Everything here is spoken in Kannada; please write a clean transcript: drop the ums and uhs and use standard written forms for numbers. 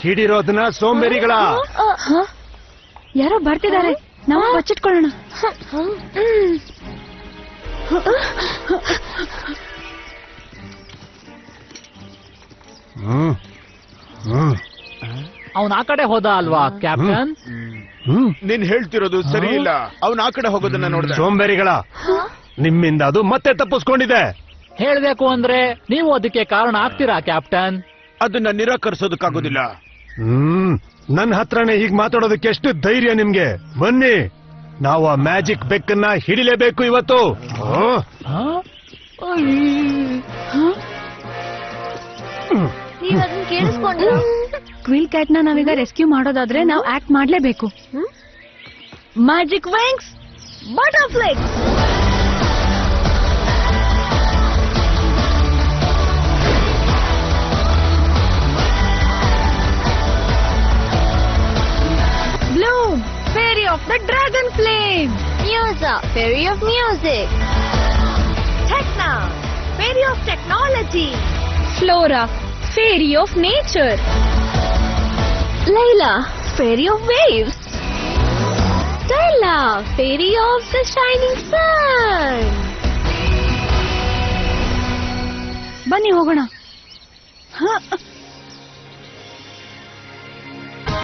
ಹಿಡಿರೋದನ್ನ ಸೋಂಬೇರಿಗಳ. ಯಾರೋ ಬರ್ತಿದ್ದಾರೆ, ನಾವು ಬಚ್ಚಿಟ್ಕೊಳ್ಳೋಣ. ಅವನ್ ಆ ಕಡೆ ಹೋದ ಅಲ್ವಾ ಕ್ಯಾಪ್ಟನ್? ನೀನ್ ಹೇಳ್ತಿರೋದು ಸರಿ ಇಲ್ಲ. ಅವನ್ ಆ ಕಡೆ ಹೋಗೋದನ್ನ ನೋಡಿದ. ಸೋಂಬೇರಿಗಳ, ನಿಮ್ಮಿಂದ ಅದು ಮತ್ತೆ ತಪ್ಪಿಸ್ಕೊಂಡಿದೆ. ಹೇಳ್ಬೇಕು ಅಂದ್ರೆ ನೀವು ಅದಕ್ಕೆ ಕಾರಣ ಆಗ್ತೀರಾ ಕ್ಯಾಪ್ಟನ್? ಅದನ್ನ ನಿರಾಕರಿಸೋದಕ್ಕಾಗೋದಿಲ್ಲ. ನನ್ನ ಹತ್ರನೇ ಹೀಗ್ ಮಾತಾಡೋದಕ್ಕೆ ಎಷ್ಟು ಧೈರ್ಯ ನಿಮ್ಗೆ? ಬನ್ನಿ, ನಾವು ಆ ಮ್ಯಾಜಿಕ್ ಬೆಕ್ಕನ್ನ ಹಿಡಿಲೇಬೇಕು ಇವತ್ತು. ಕ್ವಿಲ್ ಕ್ಯಾಟ್ ನ ನಾವೀಗ ರೆಸ್ಕ್ಯೂ ಮಾಡೋದಾದ್ರೆ ನಾವು ಆಕ್ಟ್ ಮಾಡ್ಲೇಬೇಕು. Magic wings, butterflies. Bloom, fairy of the dragon flame. Musa, fairy of music. Techna, fairy of technology. Flora, fairy of nature. Layla, fairy of waves. Stella, fairy of the shining sun. ಬನ್ನಿ ಹೋಗೋಣ.